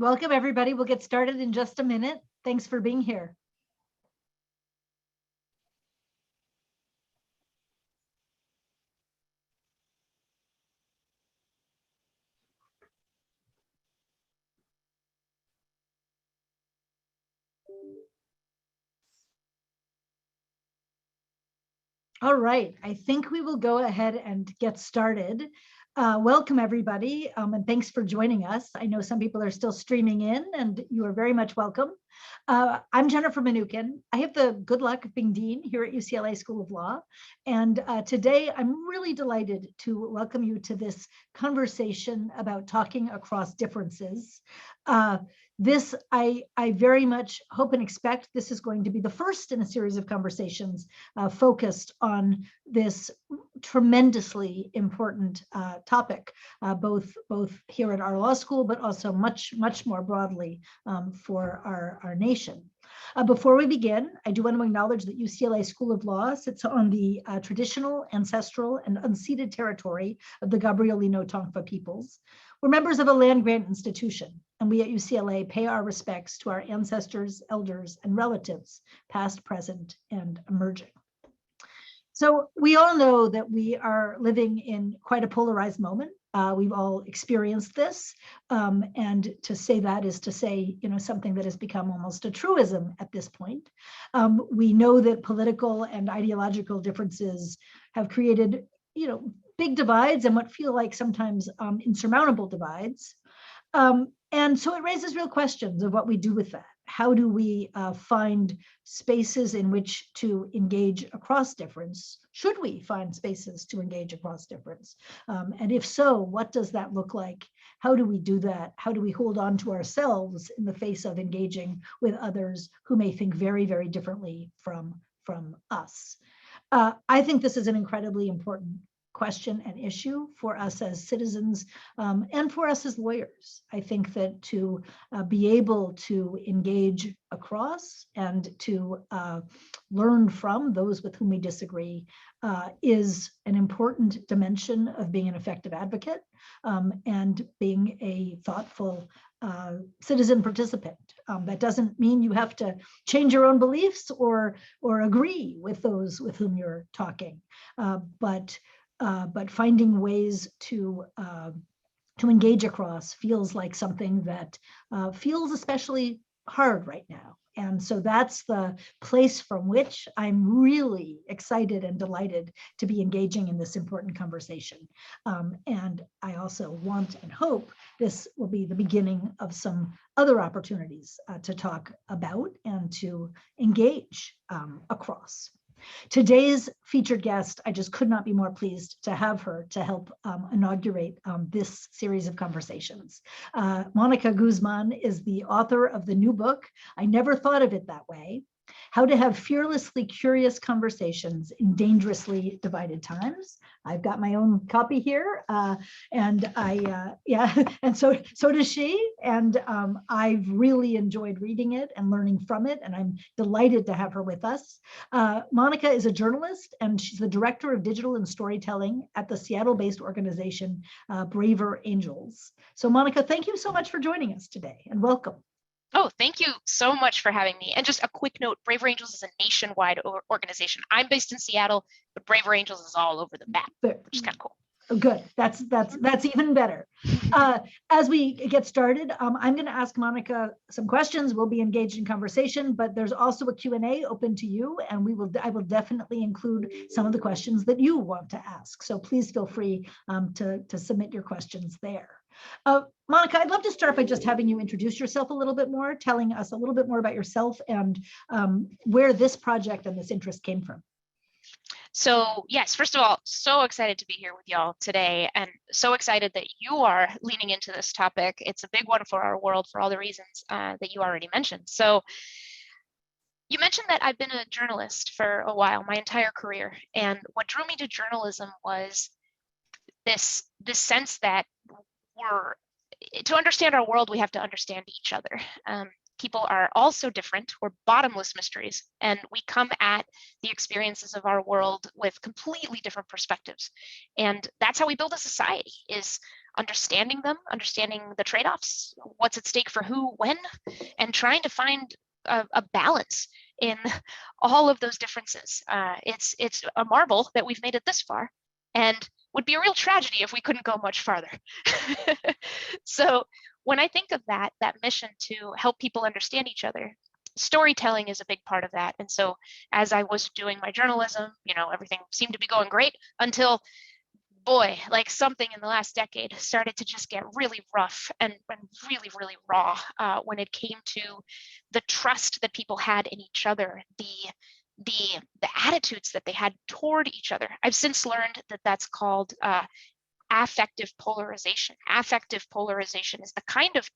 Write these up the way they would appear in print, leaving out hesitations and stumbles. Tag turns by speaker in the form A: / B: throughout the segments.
A: Welcome, everybody. We'll get started in just a minute. Thanks for being here. All right, I think we will go ahead and get started. Welcome, everybody, and thanks for joining us. I know some people are still streaming in, and you are very much welcome. I'm Jennifer Mnookin. I have the good luck of being dean here at UCLA School of Law, and today I'm really delighted to welcome you to this conversation about talking across differences. This, I very much hope and expect this is going to be the first in a series of conversations focused on this tremendously important topic, both here at our law school, but also much more broadly for our nation. Before we begin, I do want to acknowledge that UCLA School of Law sits on the traditional, ancestral, and unceded territory of the Gabrielino Tongva peoples. We're members of a land-grant institution, and we at UCLA pay our respects to our ancestors, elders, and relatives, past, present, and emerging. So we all know that we are living in quite a polarized moment. We've all experienced this, and to say that is to say, something that has become almost a truism at this point. We know that political and ideological differences have created, big divides and what feel like sometimes insurmountable divides. And so it raises real questions of what we do with that. How do we find spaces in which to engage across difference? Should we find spaces to engage across difference? And if so, what does that look like? How do we do that? How do we hold on to ourselves in the face of engaging with others who may think very, very differently from us? I think this is an incredibly important question and issue for us as citizens and for us as lawyers. I think that to be able to engage across and to learn from those with whom we disagree is an important dimension of being an effective advocate and being a thoughtful citizen participant. That doesn't mean you have to change your own beliefs or agree with those with whom you're talking, but finding ways to engage across feels like something that feels especially hard right now. And so that's the place from which I'm really excited and delighted to be engaging in this important conversation. And I also want and hope this will be the beginning of some other opportunities to talk about and to engage across. Today's featured guest, I just could not be more pleased to have her to help inaugurate this series of conversations. Mónica Guzmán is the author of the new book, I Never Thought of It That Way, How to Have Fearlessly Curious Conversations in Dangerously Divided Times. I've got my own copy here, and and so does she. And I've really enjoyed reading it and learning from it, and I'm delighted to have her with us. Mónica is a journalist, and she's the director of digital and storytelling at the Seattle-based organization Braver Angels. So Mónica, thank you so much for joining us today, and welcome.
B: Oh, thank you so much for having me. And just a quick note, Braver Angels is a nationwide organization. I'm based in Seattle, but Braver Angels is all over the map, which is kind of cool.
A: Good. That's even better. As we get started, I'm going to ask Mónica some questions. We'll be engaged in conversation, but there's also a Q&A open to you, and I will definitely include some of the questions that you want to ask. So please feel free to submit your questions there. Mónica, I'd love to start by just having you introduce yourself a little bit more, telling us a little bit more about yourself and where this project and this interest came from.
B: So yes, first of all, so excited to be here with y'all today, and so excited that you are leaning into this topic. It's a big one for our world for all the reasons that you already mentioned. So you mentioned that I've been a journalist for a while, my entire career, and what drew me to journalism was this sense that to understand our world, we have to understand each other. People are all so different. We're bottomless mysteries, and we come at the experiences of our world with completely different perspectives. And that's how we build a society, is understanding them, understanding the trade-offs, what's at stake for who, when, and trying to find a balance in all of those differences. It's a marvel that we've made it this far, and would be a real tragedy if we couldn't go much farther. So when I think of that mission to help people understand each other, storytelling is a big part of that. And so as I was doing my journalism, everything seemed to be going great until, boy, like something in the last decade started to just get really rough and really, really raw when it came to the trust that people had in each other, the attitudes that they had toward each other. I've since learned that that's called affective polarization. Affective polarization is the kind of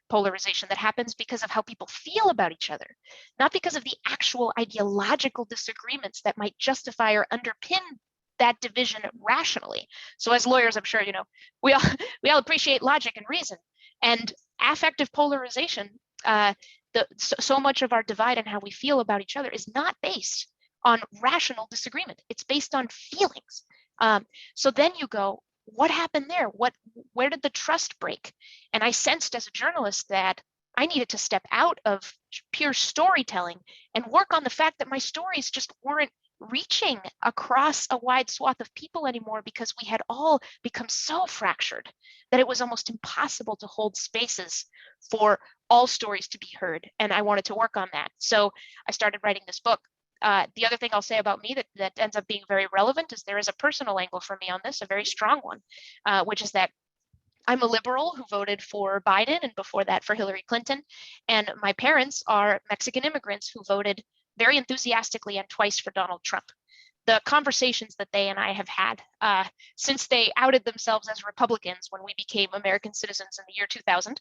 B: polarization that happens because of how people feel about each other, not because of the actual ideological disagreements that might justify or underpin that division rationally. So as lawyers, I'm sure we all appreciate logic and reason. And affective polarization, so much of our divide and how we feel about each other is not based on rational disagreement. It's based on feelings. So then you go, what happened there? Where did the trust break? And I sensed as a journalist that I needed to step out of pure storytelling and work on the fact that my stories just weren't reaching across a wide swath of people anymore, because we had all become so fractured that it was almost impossible to hold spaces for all stories to be heard. And I wanted to work on that. So I started writing this book. The other thing I'll say about me that ends up being very relevant is there is a personal angle for me on this, a very strong one, which is that I'm a liberal who voted for Biden and before that for Hillary Clinton. And my parents are Mexican immigrants who voted very enthusiastically and twice for Donald Trump. The conversations that they and I have had since they outed themselves as Republicans when we became American citizens in the year 2000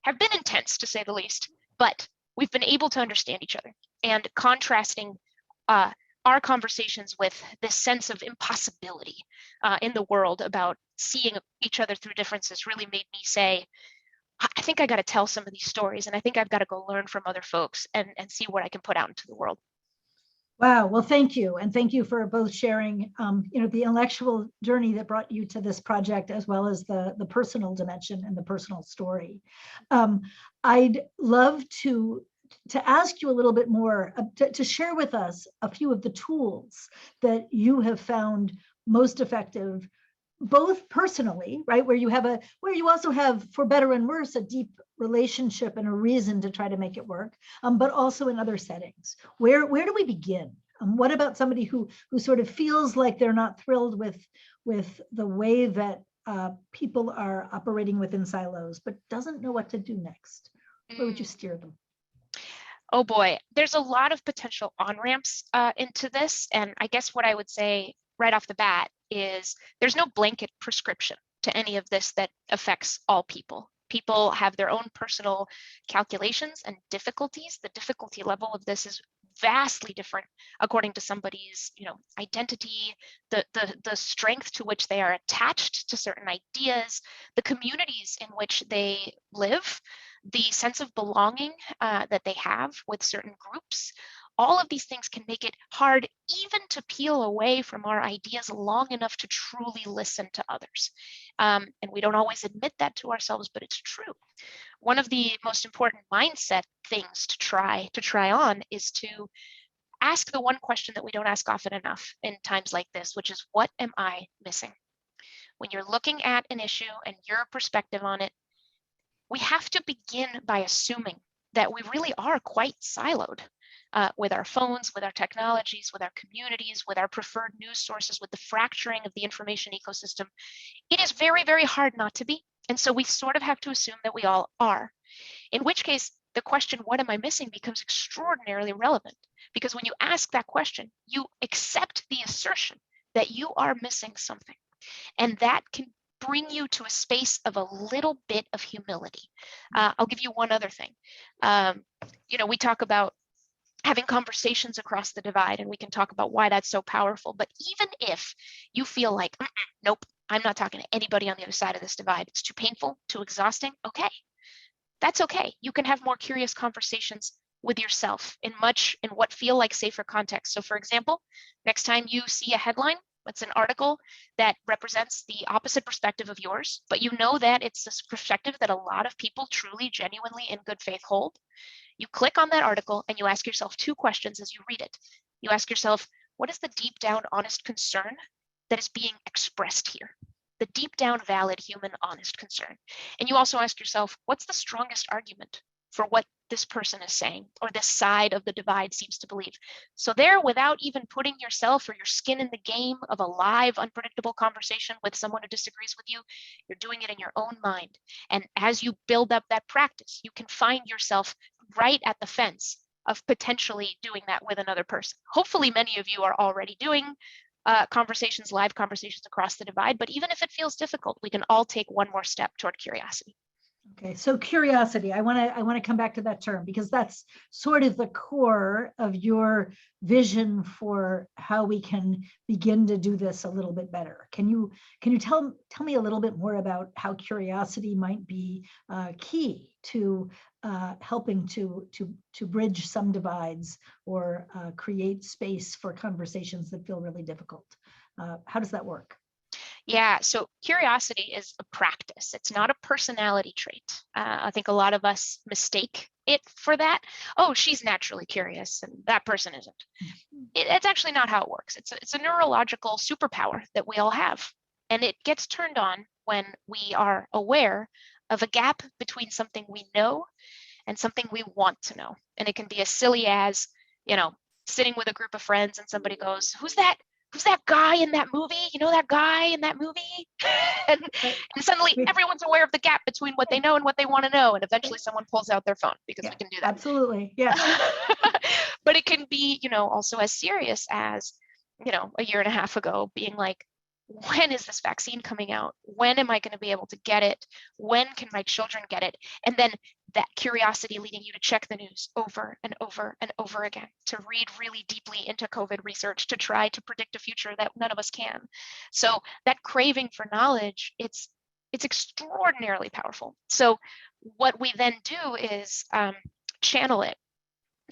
B: have been intense, to say the least, but we've been able to understand each other. And contrasting our conversations with this sense of impossibility in the world about seeing each other through differences really made me say, I think I got to tell some of these stories, and I think I've got to go learn from other folks and see what I can put out into the world.
A: Wow. Well, thank you. And thank you for both sharing, the intellectual journey that brought you to this project, as well as the personal dimension and the personal story. I'd love to ask you a little bit more, to share with us a few of the tools that you have found most effective, both personally, right, where you also have, for better and worse, a deep relationship and a reason to try to make it work, but also in other settings. Where do we begin? What about somebody who sort of feels like they're not thrilled with the way that people are operating within silos, but doesn't know what to do next? Where would you steer them?
B: Oh boy, there's a lot of potential on-ramps into this. And I guess what I would say right off the bat is there's no blanket prescription to any of this that affects all people. People have their own personal calculations and difficulties. The difficulty level of this is vastly different according to somebody's identity, the strength to which they are attached to certain ideas, the communities in which they live, the sense of belonging that they have with certain groups. All of these things can make it hard even to peel away from our ideas long enough to truly listen to others. And we don't always admit that to ourselves, but it's true. One of the most important mindset things to try on is to ask the one question that we don't ask often enough in times like this, which is, what am I missing? When you're looking at an issue and your perspective on it, we have to begin by assuming that we really are quite siloed with our phones, with our technologies, with our communities, with our preferred news sources, with the fracturing of the information ecosystem. It is very, very hard not to be. And so we sort of have to assume that we all are. In which case, the question, what am I missing, becomes extraordinarily relevant. Because when you ask that question, you accept the assertion that you are missing something. And that can bring you to a space of a little bit of humility. I'll give you one other thing. We talk about having conversations across the divide, and we can talk about why that's so powerful. But even if you feel like, nope, I'm not talking to anybody on the other side of this divide, it's too painful, too exhausting, okay. That's okay. You can have more curious conversations with yourself in what feel like safer contexts. So for example, next time you see a headline It's an article that represents the opposite perspective of yours, but you know that it's this perspective that a lot of people truly, genuinely, in good faith hold. You click on that article and you ask yourself 2 questions as you read it. You ask yourself, what is the deep down honest concern that is being expressed here? The deep down valid human honest concern. And you also ask yourself, what's the strongest argument for what this person is saying, or this side of the divide seems to believe? So there, without even putting yourself or your skin in the game of a live, unpredictable conversation with someone who disagrees with you, you're doing it in your own mind. And as you build up that practice, you can find yourself right at the fence of potentially doing that with another person. Hopefully, many of you are already doing conversations, live conversations across the divide, but even if it feels difficult, we can all take one more step toward curiosity.
A: Okay, so curiosity, I want to come back to that term, because that's sort of the core of your vision for how we can begin to do this a little bit better. Can you tell me a little bit more about how curiosity might be key to helping to bridge some divides, or create space for conversations that feel really difficult? How does that work?
B: Yeah, so curiosity is a practice. It's not a personality trait. I think a lot of us mistake it for that. Oh, she's naturally curious and that person isn't. It's actually not how it works. It's a neurological superpower that we all have. And it gets turned on when we are aware of a gap between something we know and something we want to know. And it can be as silly as, sitting with a group of friends and somebody goes, who's that guy in that movie? You know that guy in that movie? and suddenly everyone's aware of the gap between what they know and what they want to know. And eventually someone pulls out their phone, because we can do that.
A: Absolutely. Yeah.
B: But it can be, also as serious as, a year and a half ago being like, when is this vaccine coming out? When am I going to be able to get it? When can my children get it? And then that curiosity leading you to check the news over and over and over again, to read really deeply into COVID research, to try to predict a future that none of us can. So that craving for knowledge, it's extraordinarily powerful. So what we then do is channel it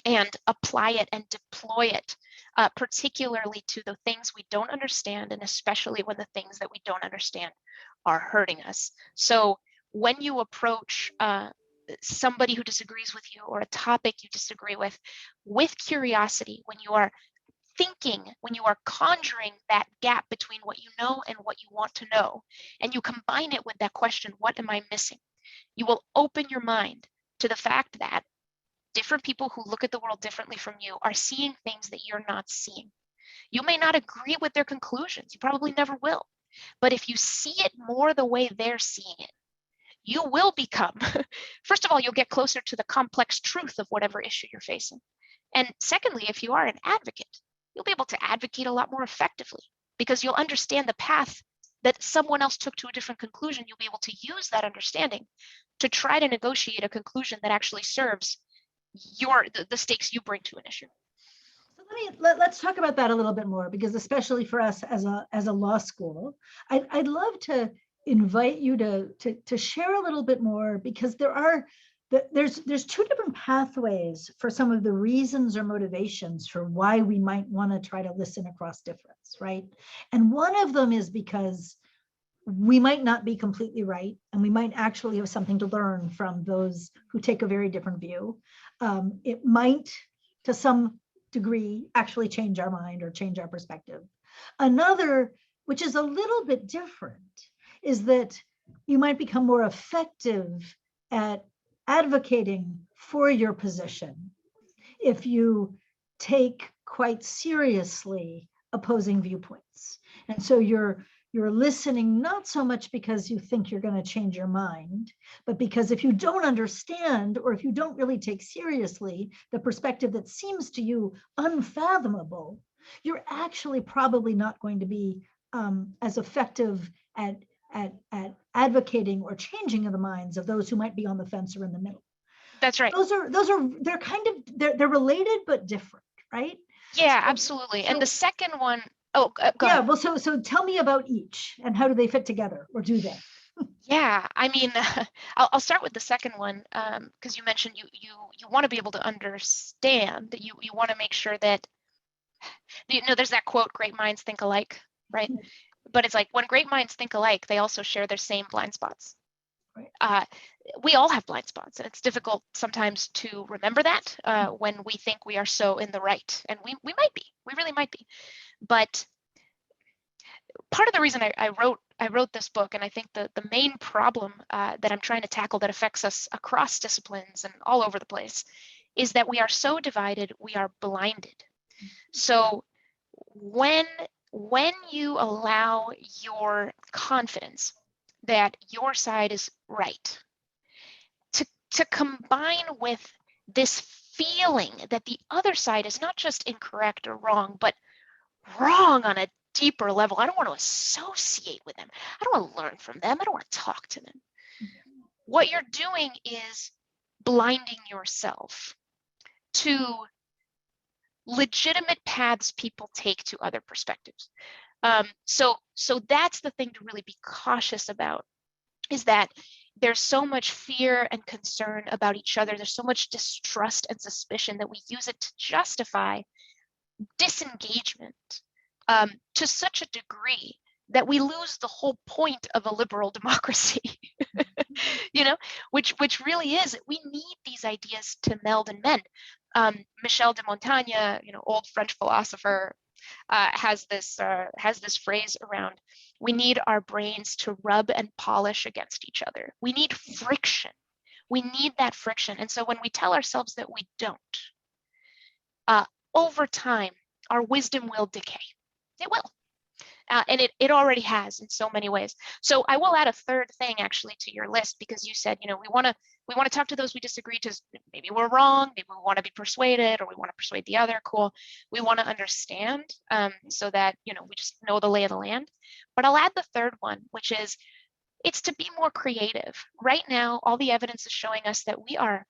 B: and apply it and deploy it, particularly to the things we don't understand, and especially when the things that we don't understand are hurting us. So when you approach somebody who disagrees with you, or a topic you disagree with curiosity, when you are thinking, when you are conjuring that gap between what you know and what you want to know, and you combine it with that question, what am I missing? You will open your mind to the fact that different people who look at the world differently from you are seeing things that you're not seeing. You may not agree with their conclusions. You probably never will. But if you see it more the way they're seeing it, you will become, first of all, you'll get closer to the complex truth of whatever issue you're facing. And secondly, if you are an advocate, you'll be able to advocate a lot more effectively, because you'll understand the path that someone else took to a different conclusion. You'll be able to use that understanding to try to negotiate a conclusion that actually serves the stakes you bring to an issue.
A: So let's talk about that a little bit more, because especially for us as a law school, I'd love to invite you to share a little bit more, because there's 2 different pathways for some of the reasons or motivations for why we might want to try to listen across difference, right? And one of them is because we might not be completely right, and we might actually have something to learn from those who take a very different view. It might, to some degree, actually change our mind or change our perspective. Another, which is a little bit different, is that you might become more effective at advocating for your position if you take quite seriously opposing viewpoints. And so you're listening not so much because you think you're going to change your mind, but because if you don't understand, or if you don't really take seriously the perspective that seems to you unfathomable, you're actually probably not going to be as effective at advocating or changing the minds of those who might be on the fence or in the middle.
B: That's right.
A: They're related but different, right?
B: Yeah, absolutely. And the second one, go ahead.
A: Well, so tell me about each, and how do they fit together, or do they?
B: Yeah, I mean, I'll start with the second one, because you mentioned you want to be able to understand, that you want to make sure that, there's that quote, great minds think alike. right? But it's like when great minds think alike, they also share their same blind spots.
A: Right.
B: We all have blind spots, and it's difficult sometimes to remember that when we think we are so in the right, and we might be, we really might be. But part of the reason I wrote this book, and I think the main problem that I'm trying to tackle that affects us across disciplines and all over the place is that we are so divided, we are blinded. So when you allow your confidence that your side is right to combine with this feeling that the other side is not just incorrect or wrong, but wrong on a deeper level. I don't want to associate with them. I don't want to learn from them. I don't want to talk to them. What you're doing is blinding yourself to legitimate paths people take to other perspectives. So that's the thing to really be cautious about, is that there's so much fear and concern about each other. There's so much distrust and suspicion that we use it to justify disengagement to such a degree that we lose the whole point of a liberal democracy. Which really is, we need these ideas to meld and mend. Michel de Montaigne, old French philosopher, has this phrase around, we need our brains to rub and polish against each other. We need friction. We need that friction. And so when we tell ourselves that we don't, over time, our wisdom will decay. It will. And it already has in so many ways. So I will add a third thing actually to your list, because you said, we want to talk to those we disagree to. Maybe we're wrong, maybe we want to be persuaded, or we want to persuade the other. Cool. We want to understand so that, we just know the lay of the land. But I'll add the third one, which is it's to be more creative. Right now, all the evidence is showing us that we are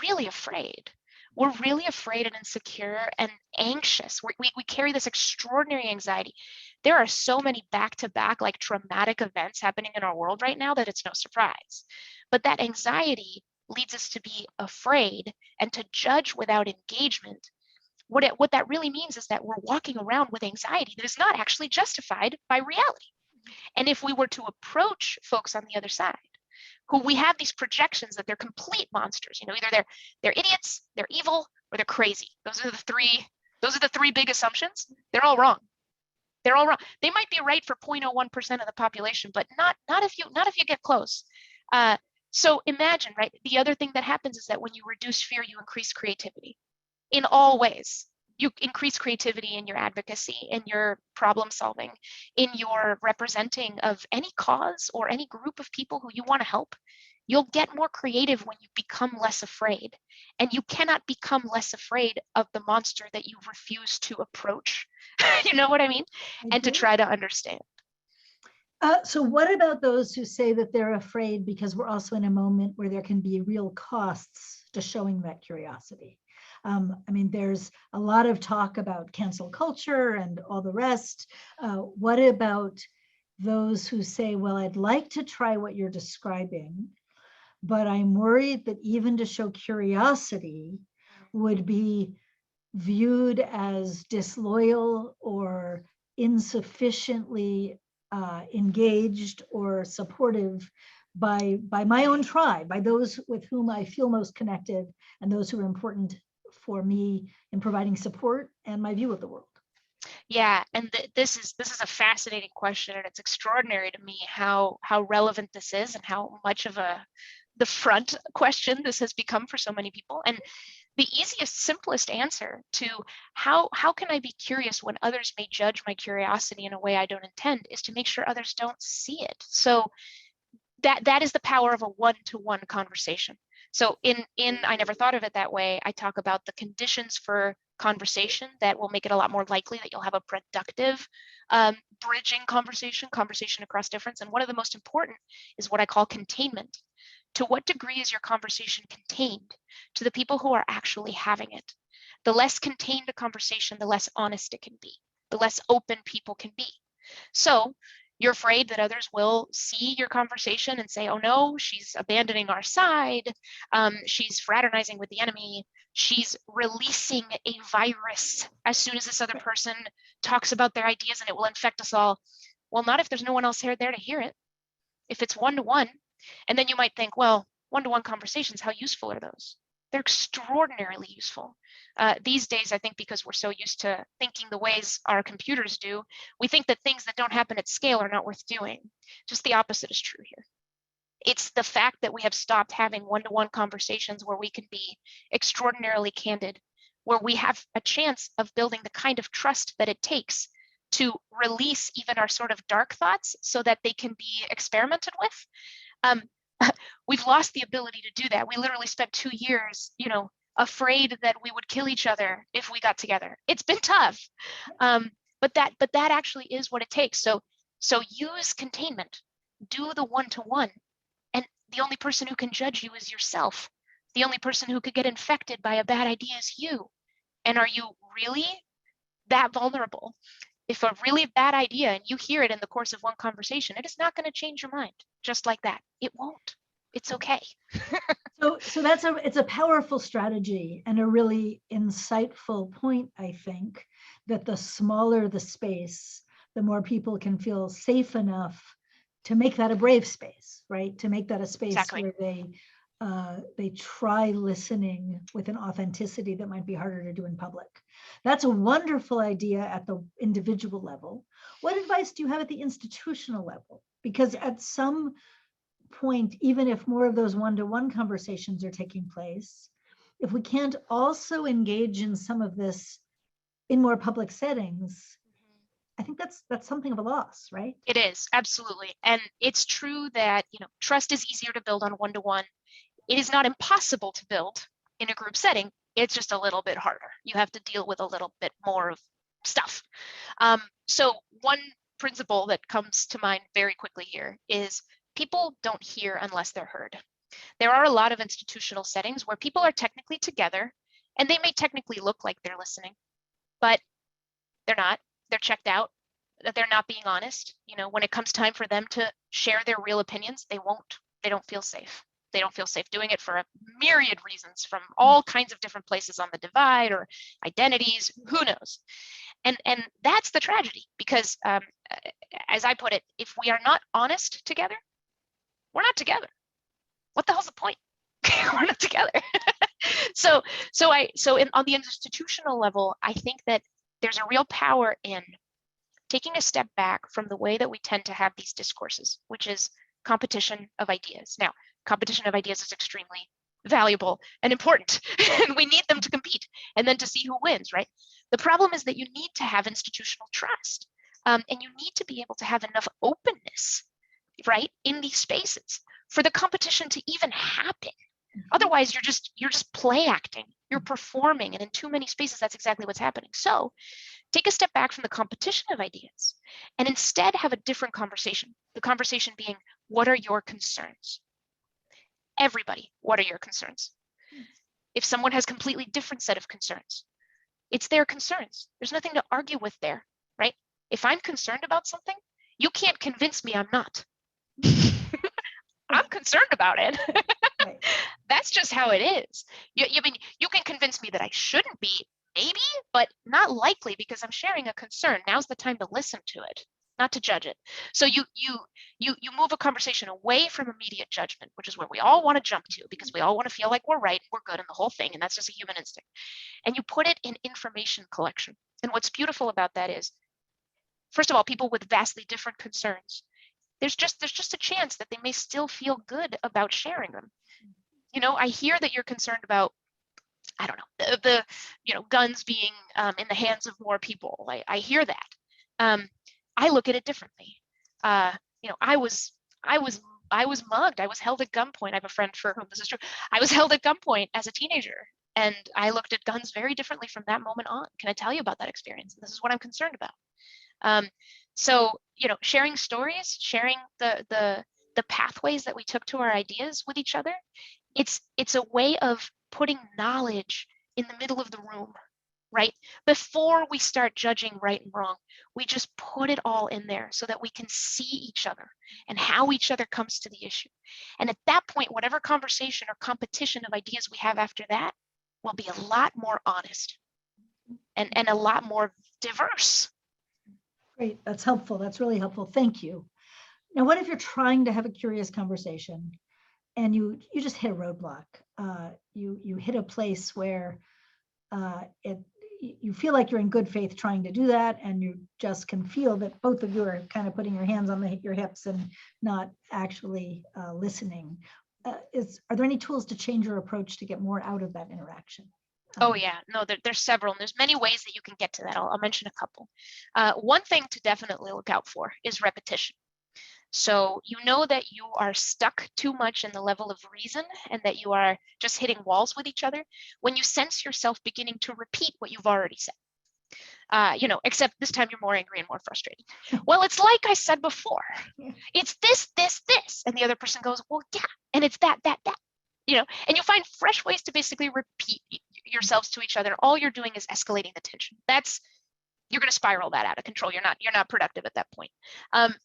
B: really afraid. We're really afraid and insecure and anxious. We carry this extraordinary anxiety. There are so many back-to-back like traumatic events happening in our world right now that it's no surprise. But that anxiety leads us to be afraid and to judge without engagement. What that really means is that we're walking around with anxiety that is not actually justified by reality. And if we were to approach folks on the other side, who we have these projections that they're complete monsters, either they're idiots, they're evil, or they're crazy. Those are the three big assumptions. They're all wrong. They're all wrong. They might be right for 0.01% of the population, but not if you get close. So imagine, right? The other thing that happens is that when you reduce fear, you increase creativity in all ways. You increase creativity in your advocacy, in your problem solving, in your representing of any cause or any group of people who you want to help. You'll get more creative when you become less afraid. And you cannot become less afraid of the monster that you refuse to approach. You know what I mean? And to try to understand.
A: So what about those who say that they're afraid because we're also in a moment where there can be real costs to showing that curiosity? There's a lot of talk about cancel culture and all the rest. What about those who say, well, I'd like to try what you're describing, but I'm worried that even to show curiosity would be viewed as disloyal or insufficiently engaged or supportive by my own tribe, by those with whom I feel most connected and those who are important for me in providing support and my view of the world.
B: Yeah, and this is a fascinating question, and it's extraordinary to me how relevant this is and how much of the front question this has become for so many people. And the easiest, simplest answer to how can I be curious when others may judge my curiosity in a way I don't intend is to make sure others don't see it. So that is the power of a one-to-one conversation. So in I never thought of it that way, I talk about the conditions for conversation that will make it a lot more likely that you'll have a productive bridging conversation across difference. And one of the most important is what I call containment. To what degree is your conversation contained to the people who are actually having it? The less contained a conversation, the less honest it can be, the less open people can be. So you're afraid that others will see your conversation and say, oh no, she's abandoning our side. She's fraternizing with the enemy. She's releasing a virus as soon as this other person talks about their ideas and it will infect us all. Well, not if there's no one else there to hear it. If it's one-to-one, and then you might think, well, one-to-one conversations, how useful are those? They're extraordinarily useful. These days, I think because we're so used to thinking the ways our computers do, we think that things that don't happen at scale are not worth doing. Just the opposite is true here. It's the fact that we have stopped having one-to-one conversations where we can be extraordinarily candid, where we have a chance of building the kind of trust that it takes to release even our sort of dark thoughts so that they can be experimented with. We've lost the ability to do that. We literally spent 2 years, afraid that we would kill each other if we got together. It's been tough, but that actually is what it takes. So use containment, do the one-to-one, and the only person who can judge you is yourself. The only person who could get infected by a bad idea is you. And are you really that vulnerable? If a really bad idea and you hear it in the course of one conversation, it is not going to change your mind just like that. It won't. It's okay.
A: So it's a powerful strategy and a really insightful point, I think, that the smaller the space, the more people can feel safe enough to make that a brave space, right? To make that a space where they try listening with an authenticity that might be harder to do in public. That's a wonderful idea at the individual level. What advice do you have at the institutional level? Because at some point, even if more of those one-to-one conversations are taking place, if we can't also engage in some of this in more public settings, I think that's something of a loss, right?
B: It is, absolutely. And it's true that, trust is easier to build on one-to-one. It is not impossible to build in a group setting. It's just a little bit harder. You have to deal with a little bit more of stuff. So one principle that comes to mind very quickly here is people don't hear unless they're heard. There are a lot of institutional settings where people are technically together and they may technically look like they're listening, but they're not. They're checked out, that they're not being honest. When it comes time for them to share their real opinions, they won't. They don't feel safe. They don't feel safe doing it for a myriad reasons from all kinds of different places on the divide or identities, who knows. And that's the tragedy because as I put it, if we are not honest together, we're not together. What the hell's the point? We're not together. So on the institutional level, I think that there's a real power in taking a step back from the way that we tend to have these discourses, which is competition of ideas. Now, competition of ideas is extremely valuable and important, and we need them to compete and then to see who wins, right? The problem is that you need to have institutional trust, and you need to be able to have enough openness, right, in these spaces for the competition to even happen. Otherwise, you're just play acting, you're performing, and in too many spaces, that's exactly what's happening. So take a step back from the competition of ideas and instead have a different conversation. The conversation being, what are your concerns? Everybody, what are your concerns? If someone has a completely different set of concerns, it's their concerns. There's nothing to argue with there, right? If I'm concerned about something, you can't convince me I'm not. I'm concerned about it. Right. That's just how it is. You can convince me that I shouldn't be, maybe, but not likely because I'm sharing a concern. Now's the time to listen to it, not to judge it. So you move a conversation away from immediate judgment, which is where we all want to jump to because we all want to feel like we're right, we're good in the whole thing, and that's just a human instinct. And you put it in information collection. And what's beautiful about that is, first of all, people with vastly different concerns, there's just a chance that they may still feel good about sharing them. I hear that you're concerned about, I don't know, the guns being in the hands of more people. I hear that. I look at it differently. I was mugged. I was held at gunpoint. I have a friend for whom this is true. I was held at gunpoint as a teenager, and I looked at guns very differently from that moment on. Can I tell you about that experience? This is what I'm concerned about. So sharing stories, sharing the pathways that we took to our ideas with each other, it's a way of putting knowledge in the middle of the room, right? Before we start judging right and wrong, we just put it all in there so that we can see each other and how each other comes to the issue. And at that point, whatever conversation or competition of ideas we have after that will be a lot more honest and a lot more diverse.
A: Great, that's helpful. That's really helpful. Thank you. Now, what if you're trying to have a curious conversation and you just hit a roadblock? You hit a place where you feel like you're in good faith trying to do that, and you just can feel that both of you are kind of putting your hands on your hips and not actually listening. Are there any tools to change your approach to get more out of that interaction?
B: Oh yeah, no, there's several, and there's many ways that you can get to that. I'll mention a couple. One thing to definitely look out for is repetition. So you know that you are stuck too much in the level of reason and that you are just hitting walls with each other when you sense yourself beginning to repeat what you've already said. Except this time you're more angry and more frustrated. Well, it's like I said before, it's this, this, this. And the other person goes, well, yeah, and it's that, and you find fresh ways to basically repeat yourselves to each other. All you're doing is escalating the tension. You're going to spiral that out of control. You're not productive at that point.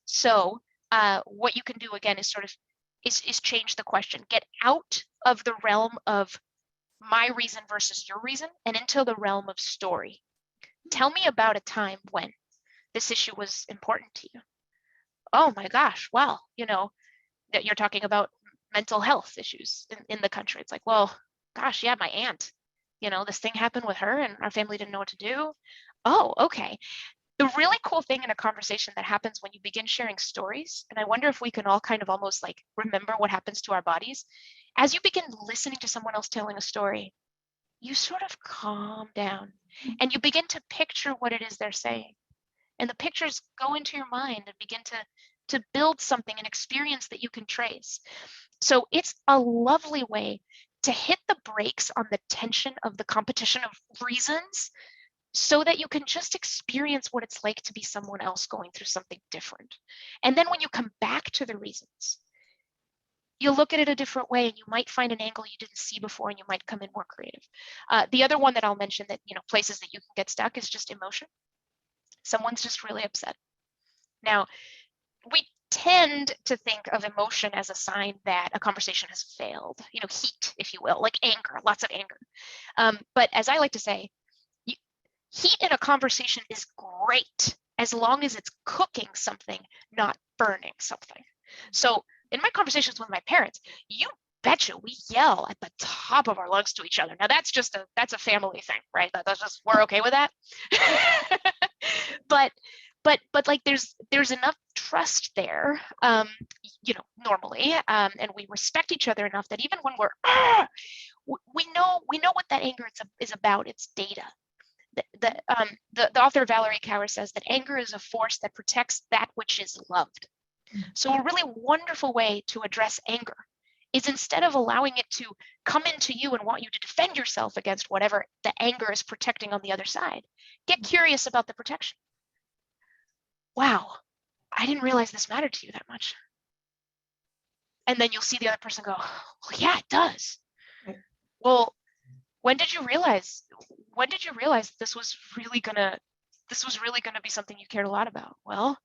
B: So what you can do again is is change the question. Get out of the realm of my reason versus your reason and into the realm of story. Tell me about a time when this issue was important to you. Oh my gosh, well, that you're talking about mental health issues in the country. It's like, well, gosh, yeah, my aunt, this thing happened with her and our family didn't know what to do. Oh, okay. The really cool thing in a conversation that happens when you begin sharing stories, and I wonder if we can all kind of almost like remember what happens to our bodies, as you begin listening to someone else telling a story, you sort of calm down and you begin to picture what it is they're saying. And the pictures go into your mind and begin to build something, an experience that you can trace. So it's a lovely way to hit the brakes on the tension of the competition of reasons so that you can just experience what it's like to be someone else going through something different. And then when you come back to the reasons, you'll look at it a different way and you might find an angle you didn't see before and you might come in more creative. The other one that I'll mention that, places that you can get stuck is just emotion. Someone's just really upset. Now, we tend to think of emotion as a sign that a conversation has failed, heat, if you will, like anger, lots of anger. But as I like to say, heat in a conversation is great as long as it's cooking something, not burning something. So in my conversations with my parents, you betcha we yell at the top of our lungs to each other. Now that's a family thing, right? That's just, we're okay with that. But like there's enough trust there, normally, and we respect each other enough that even when we know what that anger is about. It's data. The author Valerie Kaur says that anger is a force that protects that which is loved. So a really wonderful way to address anger is instead of allowing it to come into you and want you to defend yourself against whatever the anger is protecting on the other side, get curious about the protection. Wow, I didn't realize this mattered to you that much. And then you'll see the other person go, well, yeah, it does. Right. Well, when did you realize this was really gonna be something you cared a lot about? Well,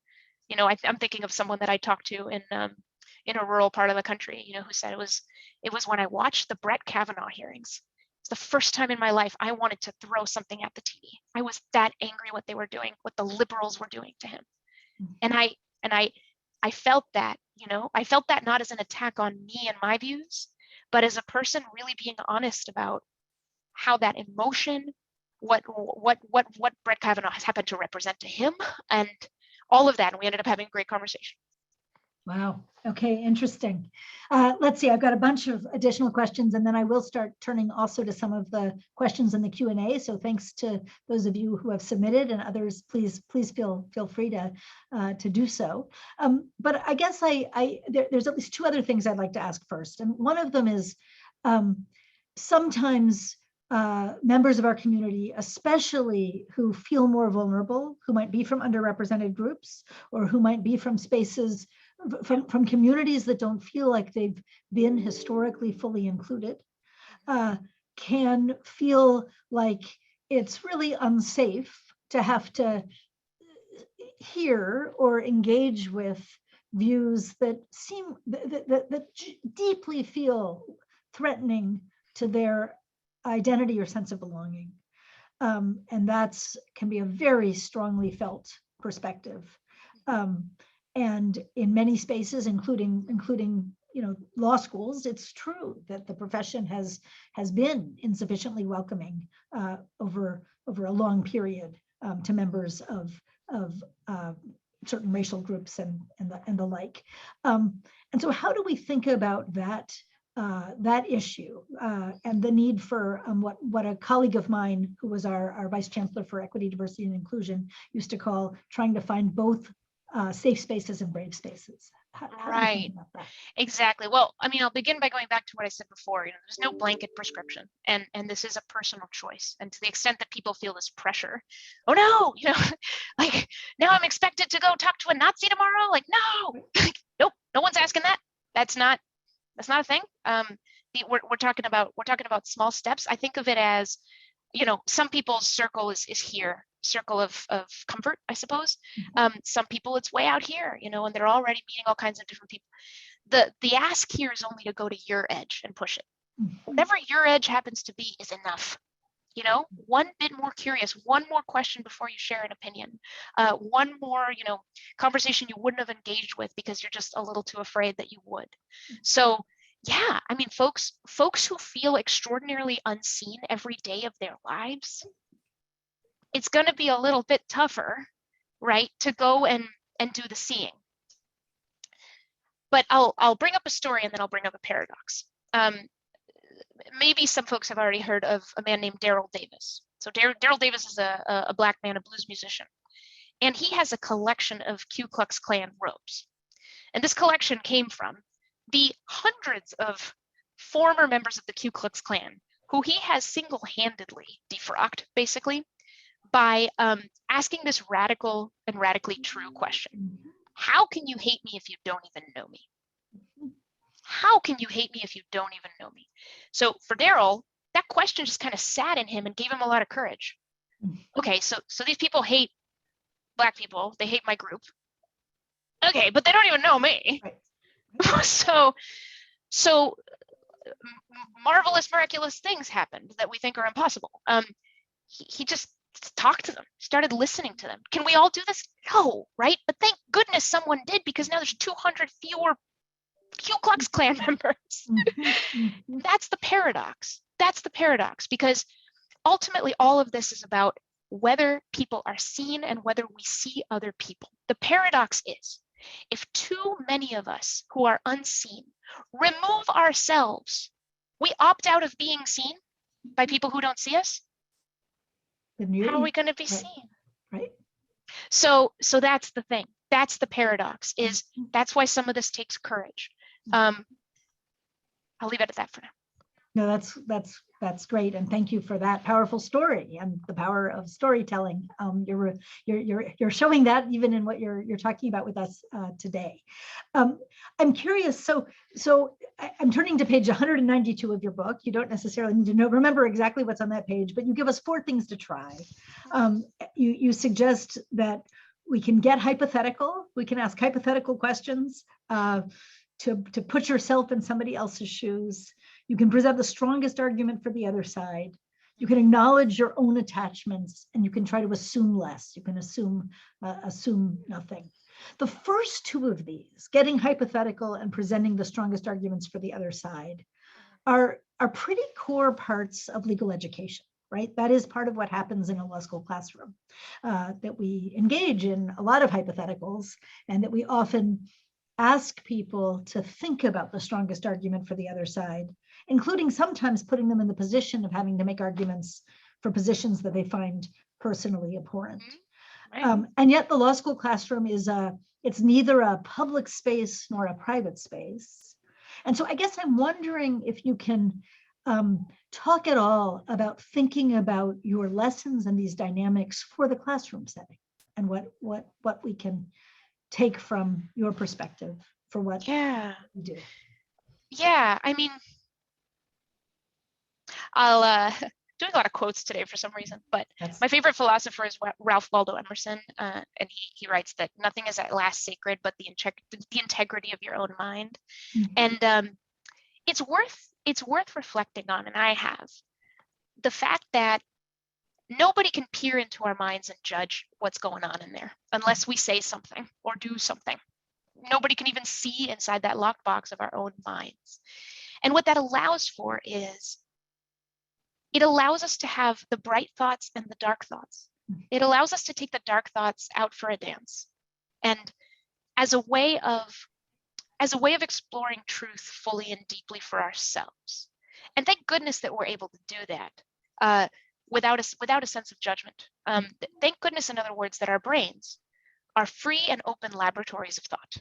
B: I'm thinking of someone that I talked to in a rural part of the country, who said it was when I watched the Brett Kavanaugh hearings. It's the first time in my life I wanted to throw something at the TV. I was that angry what they were doing, what the liberals were doing to him. And I felt that, I felt that not as an attack on me and my views, but as a person really being honest about how that emotion, what Brett Kavanaugh has happened to represent to him, and all of that. And we ended up having a great conversation.
A: Wow. Okay, interesting. Let's see, I've got a bunch of additional questions, and then I will start turning also to some of the questions in the Q&A. So thanks to those of you who have submitted, and others, please feel free to do so. But I guess there's at least two other things I'd like to ask first. And one of them is sometimes members of our community, especially who feel more vulnerable, who might be from underrepresented groups, or who might be from spaces, from communities that don't feel like they've been historically fully included, can feel like it's really unsafe to have to hear or engage with views that that deeply feel threatening to their identity or sense of belonging. And that's can be a very strongly felt perspective. And in many spaces, including law schools, it's true that the profession has been insufficiently welcoming over a long period to members of certain racial groups and the like. And so, how do we think about that issue and the need for what a colleague of mine, who was our vice chancellor for equity, diversity, and inclusion, used to call trying to find both safe spaces and brave spaces? How do you think about that?
B: Exactly. Well, I mean, I'll begin by going back to what I said before. There's no blanket prescription, and this is a personal choice. And to the extent that people feel this pressure, oh no, like now I'm expected to go talk to a Nazi tomorrow. Like, no, nope, no one's asking that. That's not a thing. We're talking about small steps. I think of it as, some people's circle is here, circle of comfort, I suppose. Some people it's way out here, and they're already meeting all kinds of different people. The ask here is only to go to your edge and push it. Whatever your edge happens to be is enough. One bit more curious, one more question before you share an opinion, one more, conversation you wouldn't have engaged with because you're just a little too afraid that you would. So yeah, I mean, folks who feel extraordinarily unseen every day of their lives, it's going to be a little bit tougher, right, to go and do the seeing. But I'll bring up a story and then I'll bring up a paradox. Maybe some folks have already heard of a man named Daryl Davis. So Daryl Davis is a Black man, a blues musician, and he has a collection of Ku Klux Klan robes. And this collection came from the hundreds of former members of the Ku Klux Klan who he has single-handedly defrocked, basically, by asking this radical and radically true question. How can you hate me if you don't even know me? How can you hate me if you don't even know me? So for Daryl, that question just kind of sat in him and gave him a lot of courage. Okay, so these people hate Black people. They hate my group. Okay, but they don't even know me. Right. So marvelous, miraculous things happened that we think are impossible. He just talked to them, started listening to them. Can we all do this? No, right? But thank goodness someone did, because now there's 200 fewer Ku Klux Klan members. That's the paradox. That's the paradox, because ultimately all of this is about whether people are seen and whether we see other people. The paradox is, if too many of us who are unseen remove ourselves, we opt out of being seen by people who don't see us. How are we going to be seen?
A: Right.
B: So that's the thing. That's the paradox. Is that's why some of this takes courage. I'll leave it at that for now.
A: No, that's great, and thank you for that powerful story and the power of storytelling. You're showing that even in what you're talking about with us today. I'm curious. So I'm turning to page 192 of your book. You don't necessarily need to remember exactly what's on that page, but you give us 4 things to try. You suggest that we can get hypothetical. We can ask hypothetical questions to put yourself in somebody else's shoes. You can present the strongest argument for the other side. You can acknowledge your own attachments, and you can try to assume less. You can assume nothing. The first 2 of these, getting hypothetical and presenting the strongest arguments for the other side, are pretty core parts of legal education, right? That is part of what happens in a law school classroom, that we engage in a lot of hypotheticals, and that we often ask people to think about the strongest argument for the other side, including sometimes putting them in the position of having to make arguments for positions that they find personally abhorrent. Right. And yet the law school classroom it's neither a public space nor a private space. And so I guess I'm wondering if you can talk at all about thinking about your lessons and these dynamics for the classroom setting, and what we can take from your perspective for what you do.
B: Yeah, I mean, I'll doing a lot of quotes today for some reason, but my favorite philosopher is Ralph Waldo Emerson, and he writes that nothing is at last sacred but the integrity of your own mind. And it's worth reflecting on, and I have. the fact that nobody can peer into our minds and judge what's going on in there unless we say something or do something. Nobody can even see inside that lockbox of our own minds. And what that allows for is it allows us to have the bright thoughts and the dark thoughts. It allows us to take the dark thoughts out for a dance. And as a way of exploring truth fully and deeply for ourselves. And thank goodness that we're able to do that without a sense of judgment. Thank goodness, in other words, that our brains are free and open laboratories of thought.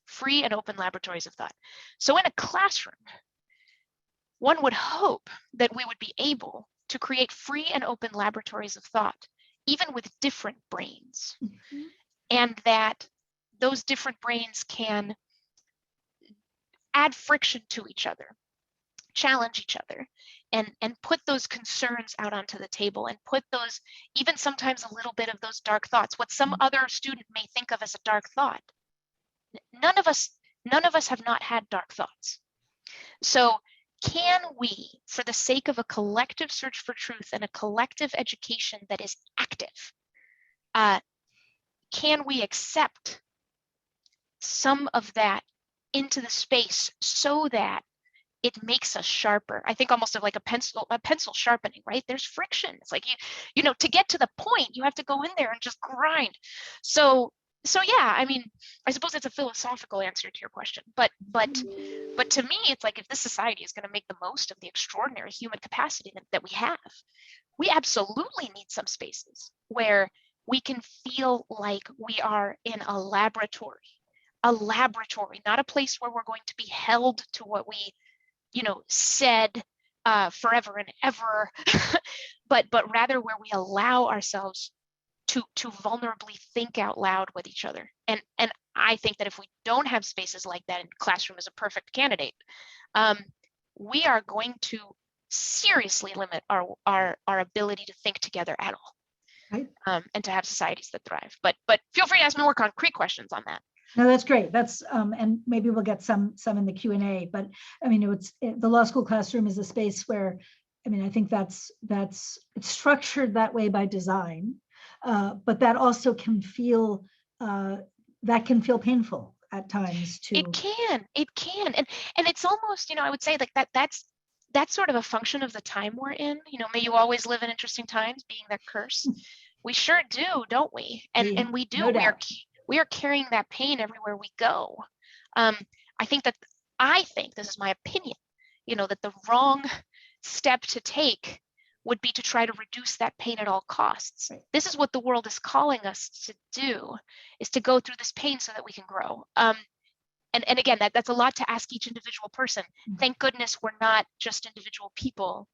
B: Free and open laboratories of thought. So in a classroom, one would hope that we would be able to create free and open laboratories of thought, even with different brains, and that those different brains can add friction to each other, challenge each other, and put those concerns out onto the table, and put those, even sometimes a little bit of those dark thoughts, what some other student may think of as a dark thought. None of us have not had dark thoughts. So can we, for the sake of a collective search for truth and a collective education that is active, can we accept some of that into the space so that it makes us sharper? I think almost of like a pencil sharpening, right? There's friction. It's like you know, to get to the point, you have to go in there and just grind. So yeah, I mean, I suppose it's a philosophical answer to your question, but to me, it's like, if this society is going to make the most of the extraordinary human capacity that we have, we absolutely need some spaces where we can feel like we are in a laboratory, not a place where we're going to be held to what we, you know, said forever and ever, but rather where we allow ourselves to vulnerably think out loud with each other. And I think that if we don't have spaces like that, and classroom is a perfect candidate, we are going to seriously limit our ability to think together at all,
A: Right.
B: And to have societies that thrive. But feel free to ask me more concrete questions on that.
A: No, that's great. That's and maybe we'll get some in the Q&A. But I mean, the law school classroom is a space where, I mean, I think it's structured that way by design, but that also can feel painful at times too.
B: It can, and it's almost, you know, I would say like that's sort of a function of the time we're in. You know, may you always live in interesting times, being that curse. We sure do, don't we? And we do.
A: No
B: we are carrying that pain everywhere we go. I think this is my opinion, you know, that the wrong step to take would be to try to reduce that pain at all costs.
A: Right.
B: This is what the world is calling us to do, is to go through this pain so that we can grow. And again, that's a lot to ask each individual person. Thank goodness we're not just individual people.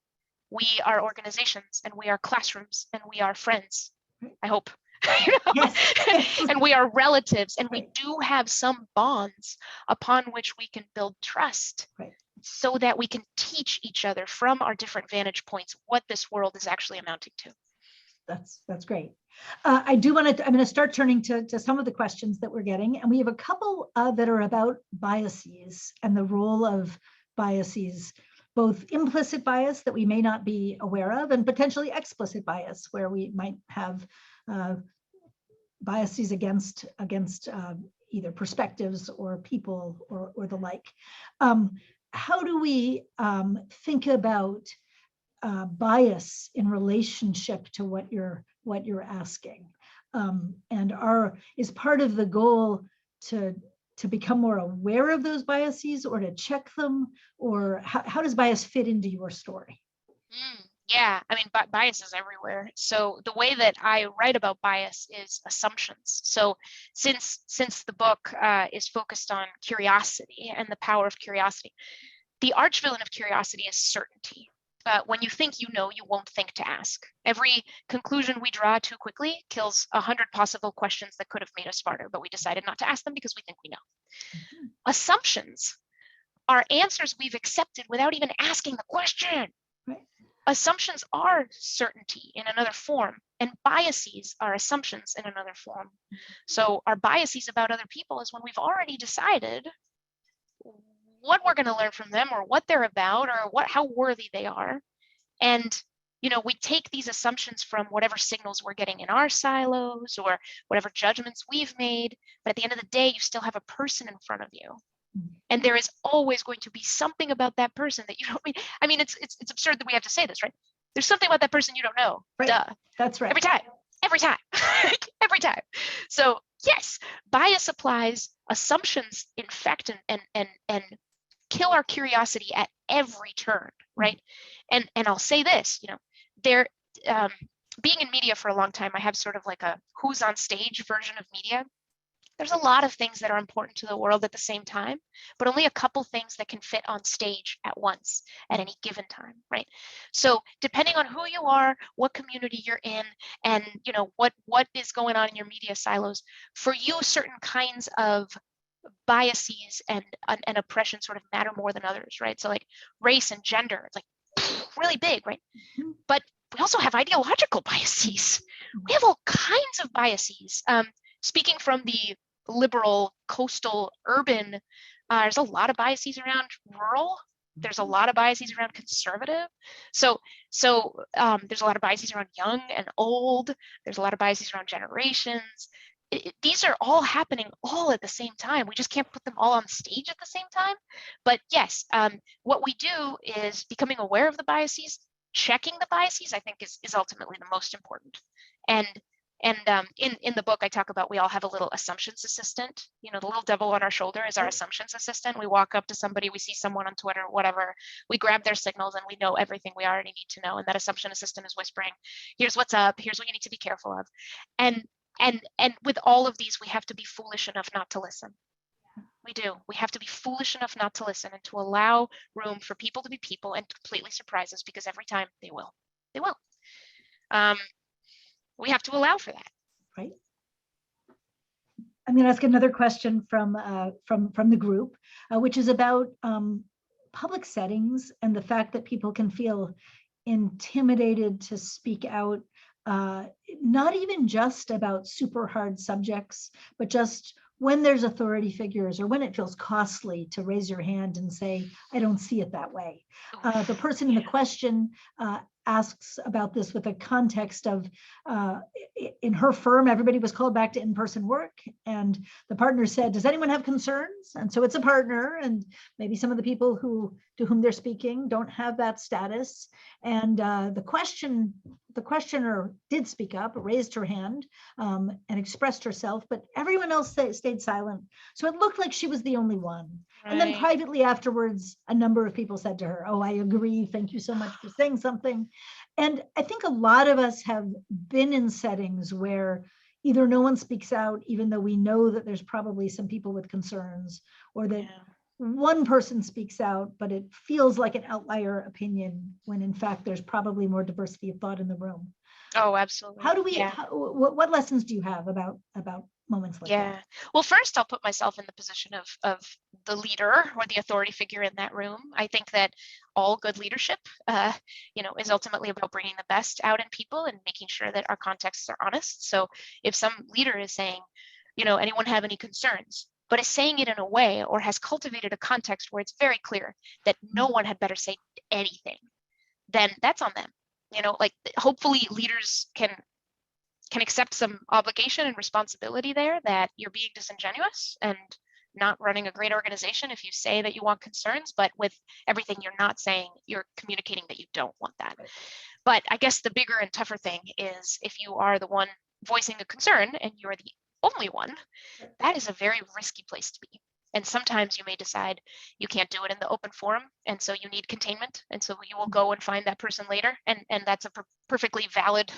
B: We are organizations, and we are classrooms, and we are friends, I hope. You know? Yes. And we are relatives, and we do have some bonds upon which we can build trust, so that we can teach each other from our different vantage points what this world is actually amounting to.
A: That's great. I'm going to start turning to some of the questions that we're getting, and we have a couple that are about biases and the role of biases, both implicit bias that we may not be aware of, and potentially explicit bias, where we might have biases against either perspectives or people or the like. How do we think about bias in relationship to what you're asking? And is part of the goal to become more aware of those biases, or to check them, or how does bias fit into your story?
B: Yeah, I mean, bias is everywhere. So the way that I write about bias is assumptions. So since the book is focused on curiosity and the power of curiosity, the archvillain of curiosity is certainty. When you think you know, you won't think to ask. Every conclusion we draw too quickly kills 100 possible questions that could have made us smarter, but we decided not to ask them because we think we know. Mm-hmm. Assumptions are answers we've accepted without even asking the question. Assumptions are certainty in another form, and biases are assumptions in another form. So our biases about other people is when we've already decided what we're going to learn from them, or what they're about, or how worthy they are. And, we take these assumptions from whatever signals we're getting in our silos or whatever judgments we've made. But at the end of the day, you still have a person in front of you. And there is always going to be something about that person that you don't mean. I mean, it's absurd that we have to say this, right? There's something about that person you don't know.
A: Right.
B: Duh.
A: That's right.
B: Every time. Every time. So yes, bias applies, assumptions infect and kill our curiosity at every turn, right? And I'll say this, there being in media for a long time, I have sort of like a who's on stage version of media. There's a lot of things that are important to the world at the same time, but only a couple things that can fit on stage at once at any given time, right? So depending on who you are, what community you're in, and what is going on in your media silos, for you, certain kinds of biases and oppression sort of matter more than others, right? So like race and gender, it's like really big, right? But we also have ideological biases. We have all kinds of biases. Speaking from the liberal, coastal, urban, there's a lot of biases around rural. There's a lot of biases around conservative. So there's a lot of biases around young and old. There's a lot of biases around generations. These are all happening all at the same time. We just can't put them all on stage at the same time. But yes, what we do is becoming aware of the biases, checking the biases, I think is ultimately the most important. And in the book, I talk about we all have a little assumptions assistant. The little devil on our shoulder is our assumptions assistant. We walk up to somebody, we see someone on Twitter, whatever, we grab their signals and we know everything we already need to know. And that assumption assistant is whispering, here's what's up, here's what you need to be careful of. And with all of these, we have to be foolish enough not to listen. We do. We have to be foolish enough not to listen and to allow room for people to be people and completely surprise us, because every time they will. They will. We have to allow for that.
A: Right. I'm going to ask another question from the group, which is about public settings and the fact that people can feel intimidated to speak out, not even just about super hard subjects, but just when there's authority figures or when it feels costly to raise your hand and say, I don't see it that way. The person in the question asks about this with a context of in her firm, everybody was called back to in-person work, and the partner said, does anyone have concerns? And so it's a partner, and maybe some of the people to whom they're speaking don't have that status. And the questioner did speak up, raised her hand, and expressed herself, but everyone else stayed silent. So it looked like she was the only one. Right. And then privately afterwards, a number of people said to her, oh, I agree. Thank you so much for saying something. And I think a lot of us have been in settings where either no one speaks out, even though we know that there's probably some people with concerns, or that one person speaks out, but it feels like an outlier opinion when in fact there's probably more diversity of thought in the room.
B: Oh, absolutely.
A: How do we, what lessons do you have about moments like that?
B: Well, first I'll put myself in the position of the leader or the authority figure in that room. I think that all good leadership, is ultimately about bringing the best out in people and making sure that our contexts are honest. So if some leader is saying, anyone have any concerns, but is saying it in a way or has cultivated a context where it's very clear that no one had better say anything, then that's on them. Hopefully leaders can accept some obligation and responsibility there, that you're being disingenuous and not running a great organization if you say that you want concerns, but with everything you're not saying, you're communicating that you don't want that. Right. But I guess the bigger and tougher thing is if you are the one voicing a concern and you're the only one, that is a very risky place to be. And sometimes you may decide you can't do it in the open forum, and so you need containment, and so you will go and find that person later, and that's a perfectly valid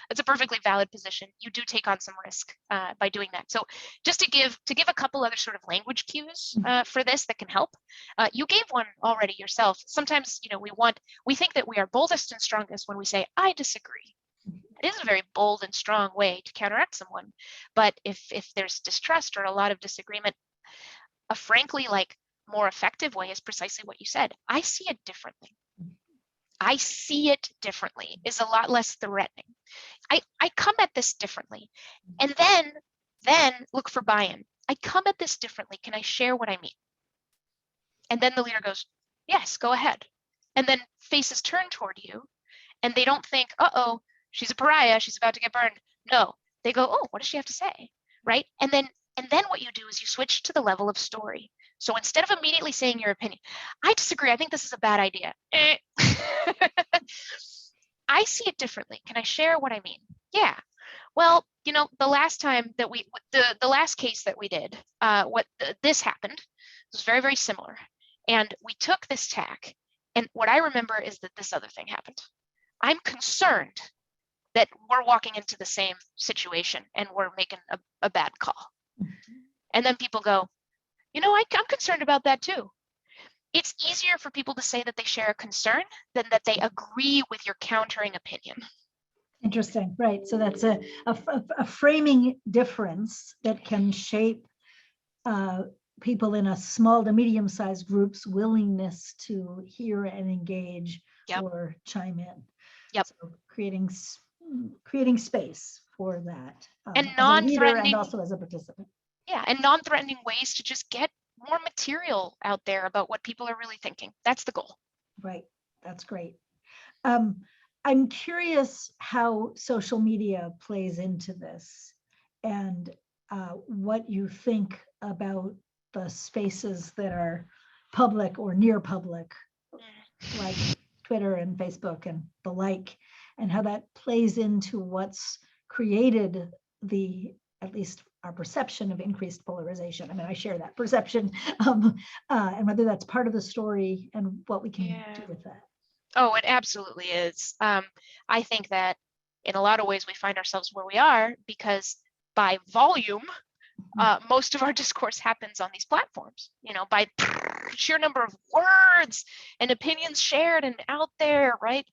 B: that's a perfectly valid position. You do take on some risk by doing that. So just to give a couple other sort of language cues for this that can help. You gave one already yourself. Sometimes we think that we are boldest and strongest when we say I disagree. It is a very bold and strong way to counteract someone, but if there's distrust or a lot of disagreement, a frankly more effective way is precisely what you said. I see it differently. I see it differently is a lot less threatening. I come at this differently. And then look for buy-in. I come at this differently. Can I share what I mean? And then the leader goes, yes, go ahead. And then faces turn toward you And they don't think, uh-oh, she's a pariah, she's about to get burned. No, they go, oh, what does she have to say? Right? And then what you do is you switch to the level of story. So instead of immediately saying your opinion, I disagree, I think this is a bad idea. I see it differently. Can I share what I mean? Yeah. Well, the last time that the last case that we did, this happened. It was very, very similar. And we took this tack. And what I remember is that this other thing happened. I'm concerned that we're walking into the same situation and we're making a bad call. And then people go, I'm concerned about that too. It's easier for people to say that they share a concern than that they agree with your countering opinion.
A: Interesting, right? So that's a framing difference that can shape people in a small to medium-sized group's willingness to hear and engage or chime in.
B: Yep.
A: So creating space for that,
B: and
A: non-threatening, and also as a participant.
B: Yeah, and non-threatening ways to just get more material out there about what people are really thinking. That's the goal.
A: Right. That's great. I'm curious how social media plays into this and what you think about the spaces that are public or near public, like Twitter and Facebook and the like, and how that plays into what's created at least our perception of increased polarization. I mean, I share that perception, and whether that's part of the story and what we can do with that.
B: Oh, it absolutely is. I think that in a lot of ways we find ourselves where we are because by volume, most of our discourse happens on these platforms, by sheer number of words and opinions shared and out there, right?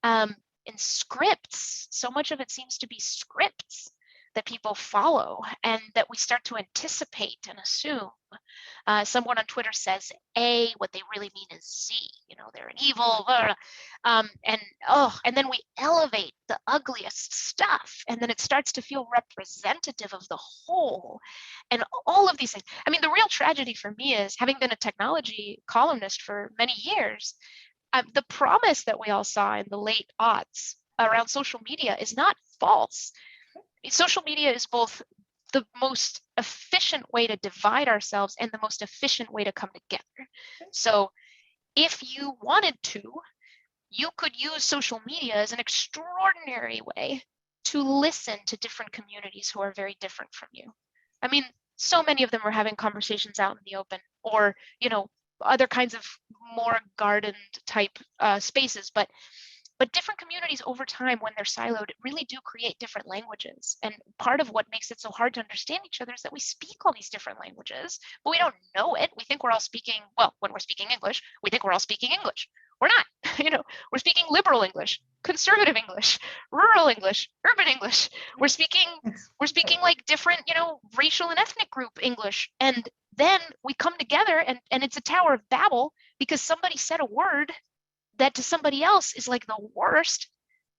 B: In scripts, so much of it seems to be scripts that people follow and that we start to anticipate and assume. Someone on Twitter says A, what they really mean is Z, they're an evil, and then we elevate the ugliest stuff, and then it starts to feel representative of the whole, and all of these things. I mean, the real tragedy for me is, having been a technology columnist for many years, the promise that we all saw in the late aughts around social media is not false. Social media is both the most efficient way to divide ourselves and the most efficient way to come together. So if you wanted to, you could use social media as an extraordinary way to listen to different communities who are very different from you. I mean, so many of them are having conversations out in the open, or, other kinds of more garden type spaces, but different communities over time, when they're siloed, really do create different languages. And part of what makes it so hard to understand each other is that we speak all these different languages, but we don't know it. We think we're all speaking, well, when we're speaking English, we think we're all speaking English. We're not. We're speaking liberal English, conservative English, rural English, urban English. We're speaking like different, racial and ethnic group English. And then we come together and it's a Tower of Babel because somebody said a word that to somebody else is like the worst,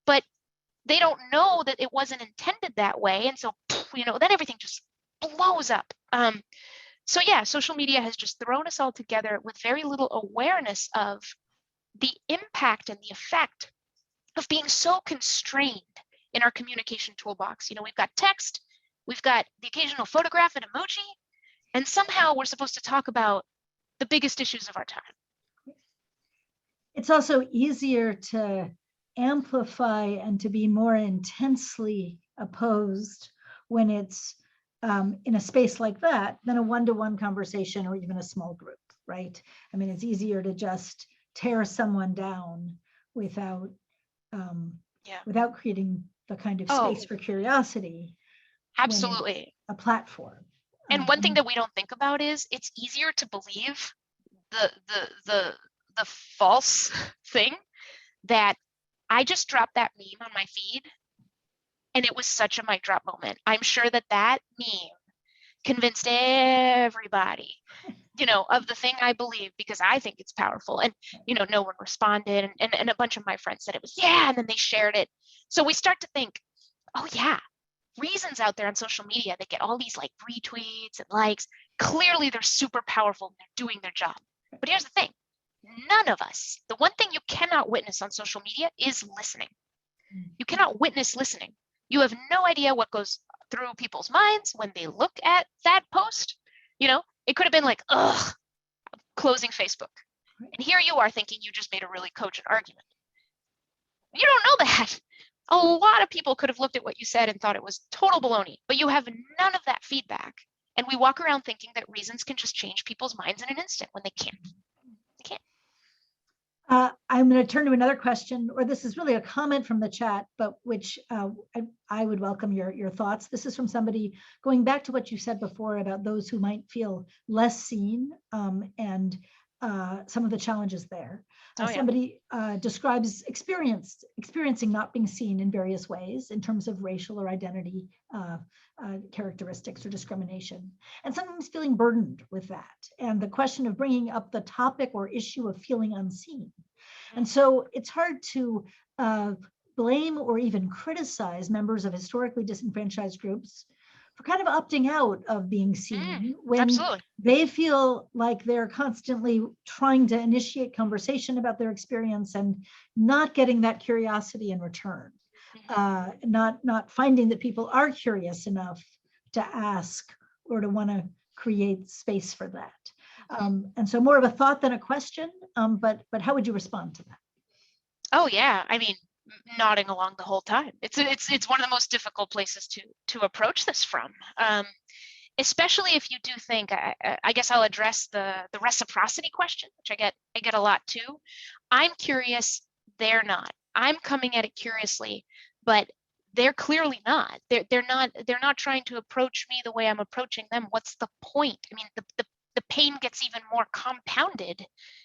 B: but they don't know that it wasn't intended that way. And so, then everything just blows up. So yeah, social media has just thrown us all together with very little awareness of the impact and the effect of being so constrained in our communication toolbox. We've got text, we've got the occasional photograph and emoji, and somehow we're supposed to talk about the biggest issues of our time.
A: It's also easier to amplify and to be more intensely opposed when it's in a space like that than a one-to-one conversation or even a small group, right? I mean, it's easier to just tear someone down without creating the kind of space for curiosity.
B: Absolutely.
A: A platform.
B: And one thing that we don't think about is it's easier to believe the false thing that I just dropped that meme on my feed and it was such a mic drop moment. I'm sure that meme convinced everybody, of the thing I believe because I think it's powerful. And, no one responded. And a bunch of my friends said it was, and then they shared it. So we start to think, oh yeah, reasons out there on social media that get all these like retweets and likes, clearly they're super powerful and they're doing their job. But here's the thing. None of us. The one thing you cannot witness on social media is listening. You cannot witness listening. You have no idea what goes through people's minds when they look at that post. You know, it could have been like, ugh, closing Facebook. And here you are thinking you just made a really cogent argument. You don't know that. A lot of people could have looked at what you said and thought it was total baloney, but you have none of that feedback. And we walk around thinking that reasons can just change people's minds in an instant when they can't. They can't.
A: I'm going to turn to another question, or this is really a comment from the chat, but which I would welcome your thoughts. This is from somebody going back to what you said before about those who might feel less seen and some of the challenges there. Somebody describes experiencing not being seen in various ways in terms of racial or identity characteristics or discrimination, and sometimes feeling burdened with that. And the question of bringing up the topic or issue of feeling unseen. And so it's hard to blame or even criticize members of historically disenfranchised groups for kind of opting out of being seen when
B: absolutely.
A: They feel like they're constantly trying to initiate conversation about their experience and not getting that curiosity in return, not finding that people are curious enough to ask or to want to create space for that. And so more of a thought than a question, but how would you respond to that?
B: Oh yeah, I mean, nodding along the whole time. It's one of the most difficult places to approach this from, especially if you do think. I guess I'll address the reciprocity question, which I get a lot too. I'm curious, they're not. I'm coming at it curiously, but they're clearly not. They're not trying to approach me the way I'm approaching them. What's the point? I mean, the pain gets even more compounded,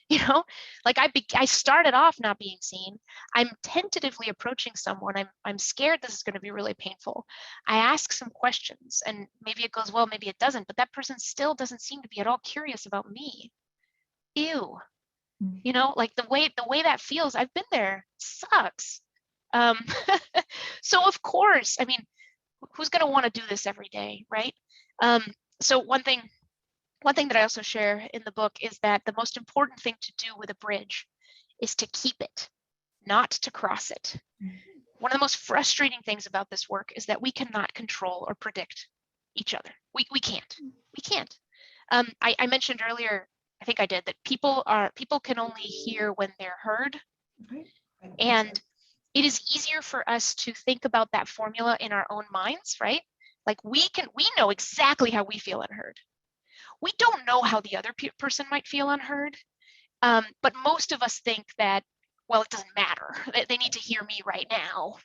B: you know, like I started off not being seen. I'm tentatively approaching someone. I'm scared this is going to be really painful. I ask some questions and maybe it goes well, maybe it doesn't, but that person still doesn't seem to be at all curious about me. Ew. You know, like the way that feels, I've been there, it sucks. So of course, I mean, who's going to want to do this every day, right? So one thing that I also share in the book is that the most important thing to do with a bridge is to keep it, not to cross it. One of the most frustrating things about this work is that we cannot control or predict each other. We can't. I mentioned earlier, I think I did, that people can only hear when they're heard. And it is easier for us to think about that formula in our own minds, right? Like we know exactly how we feel unheard. We don't know how the other person might feel unheard, but most of us think that, well, it doesn't matter. They need to hear me right now.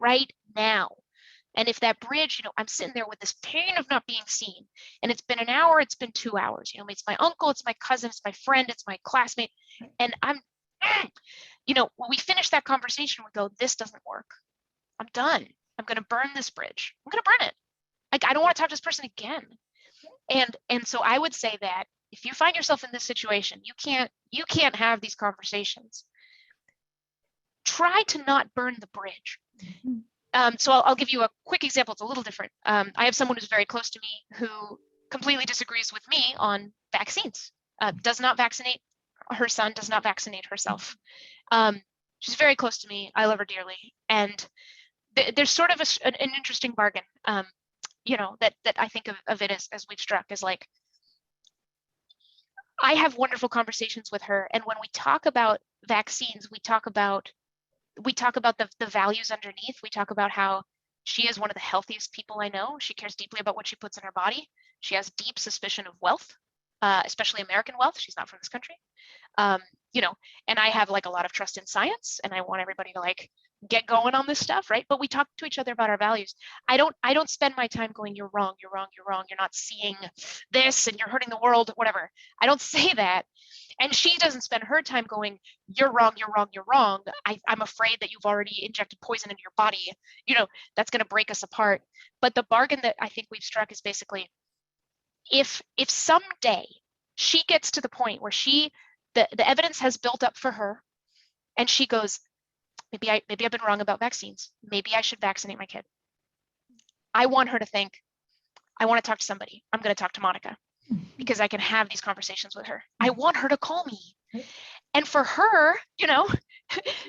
B: And if that bridge, you know, I'm sitting there with this pain of not being seen, and it's been an hour, it's been 2 hours, you know, it's my uncle, it's my cousin, it's my friend, it's my classmate, and I'm, you know, when we finish that conversation, we go, this doesn't work. I'm done. I'm going to burn this bridge. I'm going to burn it. Like, I don't want to talk to this person again. And so I would say that if you find yourself in this situation, you can't have these conversations. Try to not burn the bridge. So I'll give you a quick example. It's a little different. I have someone who's very close to me who completely disagrees with me on vaccines. Does not vaccinate her son, does not vaccinate herself. She's very close to me. I love her dearly, and there's sort of an interesting bargain. You know, that I think of it as we've struck is like, I have wonderful conversations with her, and when we talk about vaccines, we talk about the values underneath. We talk about how she is one of the healthiest people I know. She cares deeply about what she puts in her body. She has deep suspicion of wealth, especially American wealth. She's not from this country. You know, and I have like a lot of trust in science, and I want everybody to like get going on this stuff, right? But we talk to each other about our values. I don't spend my time going, you're wrong, you're not seeing this, and you're hurting the world, whatever. I don't say that. And she doesn't spend her time going, you're wrong. I'm afraid that you've already injected poison into your body. You know, that's going to break us apart. But the bargain that I think we've struck is basically, if someday she gets to the point where the evidence has built up for her, and she goes, maybe I've been wrong about vaccines. Maybe I should vaccinate my kid. I want her to think, I want to talk to somebody. I'm going to talk to Mónica because I can have these conversations with her. I want her to call me. And for her,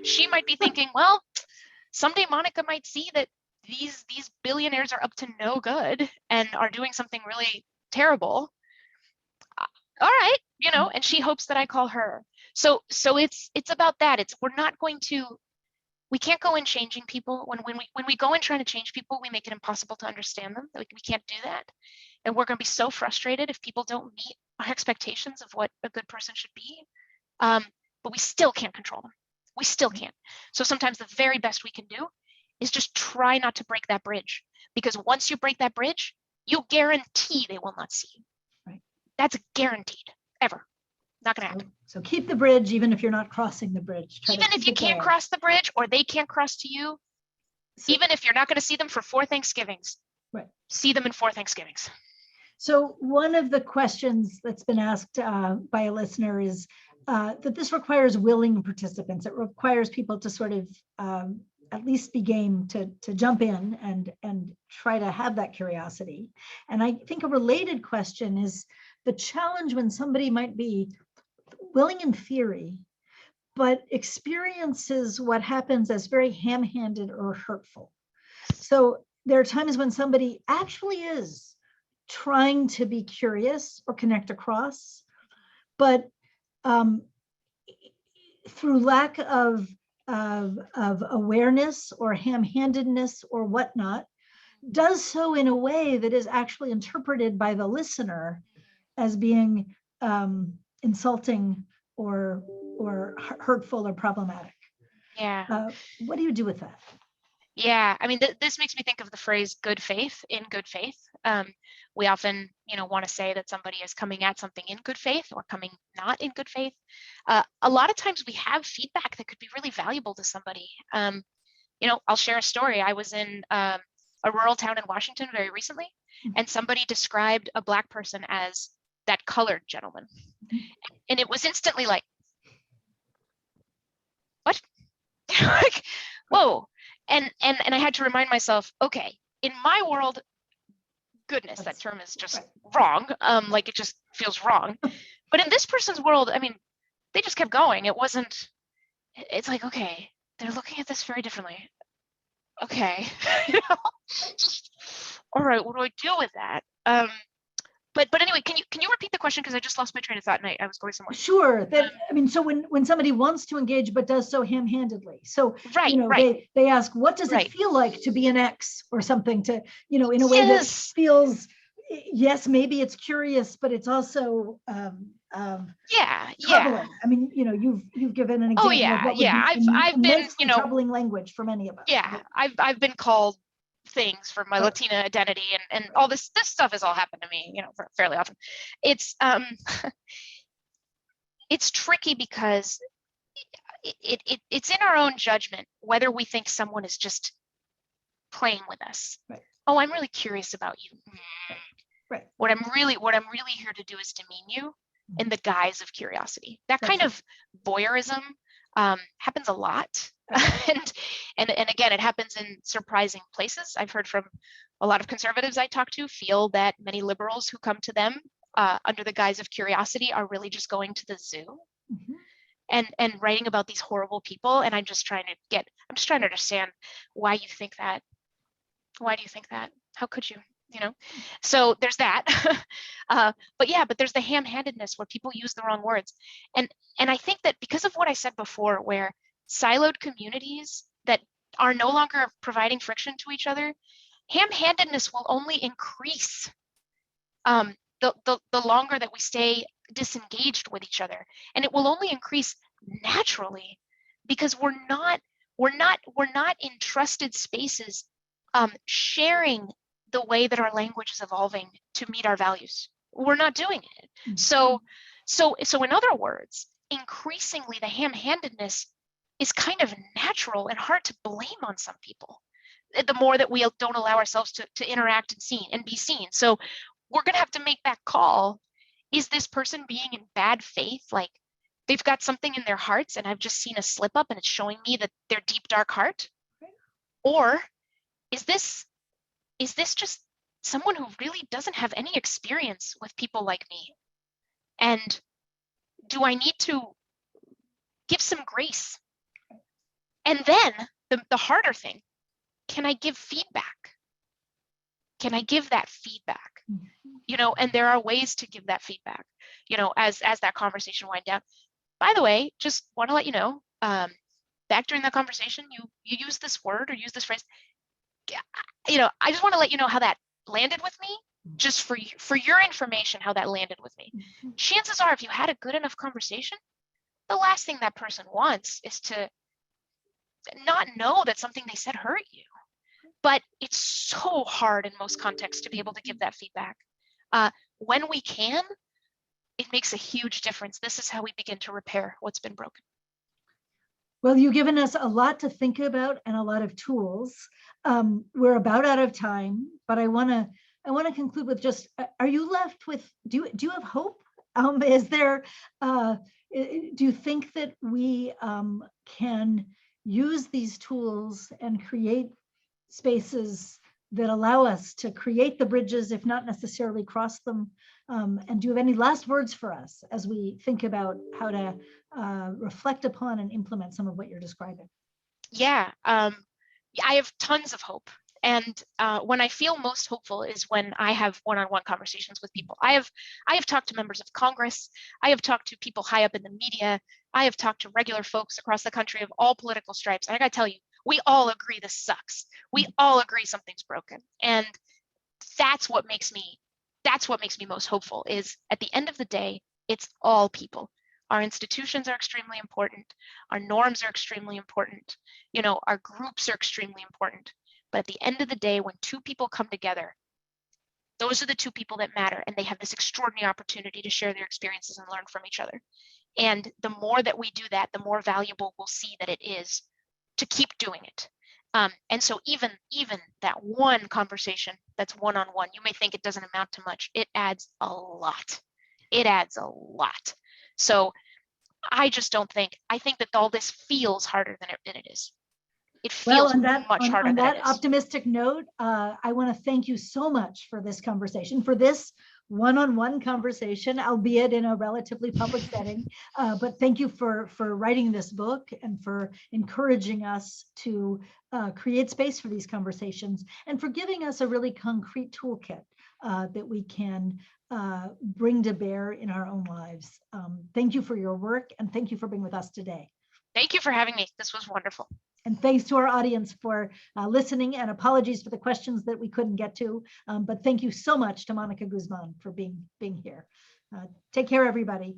B: she might be thinking, well, someday Monica might see that these billionaires are up to no good and are doing something really terrible. All right, and she hopes that I call her. So it's about that. We can't go in changing people. When we go in trying to change people, we make it impossible to understand them. We can't do that. And we're going to be so frustrated if people don't meet our expectations of what a good person should be. But we still can't control them. We still can't. So sometimes the very best we can do is just try not to break that bridge. Because once you break that bridge, you guarantee they will not see you.
A: Right.
B: That's guaranteed, ever. Not going to happen.
A: So keep the bridge, even if you're not crossing the bridge.
B: Even if you can't cross the bridge or they can't cross to you, even if you're not going to see them for 4 Thanksgivings,
A: right.
B: See them in 4 Thanksgivings.
A: So one of the questions that's been asked by a listener is that this requires willing participants. It requires people to sort of at least be game to jump in and try to have that curiosity. And I think a related question is the challenge when somebody might be willing in theory, but experiences what happens as very ham-handed or hurtful. So there are times when somebody actually is trying to be curious or connect across, but through lack of awareness or ham-handedness or whatnot, does so in a way that is actually interpreted by the listener as being insulting or hurtful or problematic.
B: Yeah.
A: What do you do with that?
B: Yeah, I mean, this makes me think of the phrase "good faith" in good faith. We often, want to say that somebody is coming at something in good faith or coming not in good faith. A lot of times we have feedback that could be really valuable to somebody. I'll share a story. I was in a rural town in Washington very recently, and somebody described a Black person as that colored gentleman. And it was instantly like, what? Like, whoa. And I had to remind myself, okay, in my world, goodness, that term is just wrong. Like it just feels wrong. But in this person's world, I mean, they just kept going. It's like, okay, they're looking at this very differently. Okay. Just, all right, what do I do with that? But anyway, can you repeat the question, because I just lost my train of thought and I was going somewhere.
A: Sure. So when somebody wants to engage but does so ham-handedly, so
B: right.
A: they ask, what does it feel like to be an X or something, to in a way that feels, yes, maybe it's curious, but it's also troubling. I mean, you've given an example of what would be immensely troubling language for many of us.
B: Yeah, right? I've been called things for my Latina identity and all this stuff has all happened to me, fairly often. It's it's tricky because it's in our own judgment whether we think someone is just playing with us.
A: Right.
B: Oh, I'm really curious about you.
A: Right.
B: What I'm really here to do is demean you in the guise of curiosity. That kind of voyeurism happens a lot. and again, it happens in surprising places. I've heard from a lot of conservatives I talk to feel that many liberals who come to them under the guise of curiosity are really just going to the zoo and writing about these horrible people. And I'm just trying to understand why you think that. Why do you think that? How could you? So there's that. But there's the ham-handedness where people use the wrong words. And I think that because of what I said before, where siloed communities that are no longer providing friction to each other, ham-handedness will only increase the longer that we stay disengaged with each other. And it will only increase naturally because we're not in trusted spaces sharing the way that our language is evolving to meet our values. We're not doing it. Mm-hmm. So in other words, increasingly the ham-handedness is kind of natural and hard to blame on some people. The more that we don't allow ourselves to interact and be seen. So we're going to have to make that call. Is this person being in bad faith? Like they've got something in their hearts and I've just seen a slip up and it's showing me that their deep, dark heart? Or is this just someone who really doesn't have any experience with people like me? And do I need to give some grace. And then the harder thing, can I give feedback? Can I give that feedback? You know, and there are ways to give that feedback, you know, as that conversation wind down. By the way, just want to let you know, back during that conversation, you use this word or use this phrase. You know, I just want to let you know how that landed with me, just for your information, how that landed with me. Chances are, if you had a good enough conversation, the last thing that person wants is to not know that something they said hurt you. But it's so hard in most contexts to be able to give that feedback. When we can, it makes a huge difference. This is how we begin to repair what's been broken.
A: Well, you've given us a lot to think about and a lot of tools. We're about out of time, but I want to conclude with just: are you left with? Do you have hope? Is there? Do you think that we can use these tools and create spaces that allow us to create the bridges, if not necessarily cross them? And do you have any last words for us as we think about how to reflect upon and implement some of what you're describing?
B: Yeah, I have tons of hope. And when I feel most hopeful is when I have one-on-one conversations with people. I have talked to members of Congress. I have talked to people high up in the media. I have talked to regular folks across the country of all political stripes. And I got to tell you, we all agree this sucks. We all agree something's broken. And that's what makes me most hopeful, is at the end of the day, it's all people. Our institutions are extremely important. Our norms are extremely important. You know, our groups are extremely important. But at the end of the day, when two people come together, those are the two people that matter, and they have this extraordinary opportunity to share their experiences and learn from each other. And the more that we do that, the more valuable we'll see that it is to keep doing it. And so even that one conversation that's one-on-one, you may think it doesn't amount to much. It adds a lot. It adds a lot. So I think that all this feels harder than it is. It feels much harder
A: on
B: than
A: that
B: it is.
A: optimistic note, I want to thank you so much for this conversation, for this one-on-one conversation, albeit in a relatively public setting. But thank you for writing this book and for encouraging us to create space for these conversations, and for giving us a really concrete toolkit that we can bring to bear in our own lives. Thank you for your work, and thank you for being with us today.
B: Thank you for having me. This was wonderful.
A: And thanks to our audience for listening, and apologies for the questions that we couldn't get to. But thank you so much to Mónica Guzmán for being here. Take care, everybody.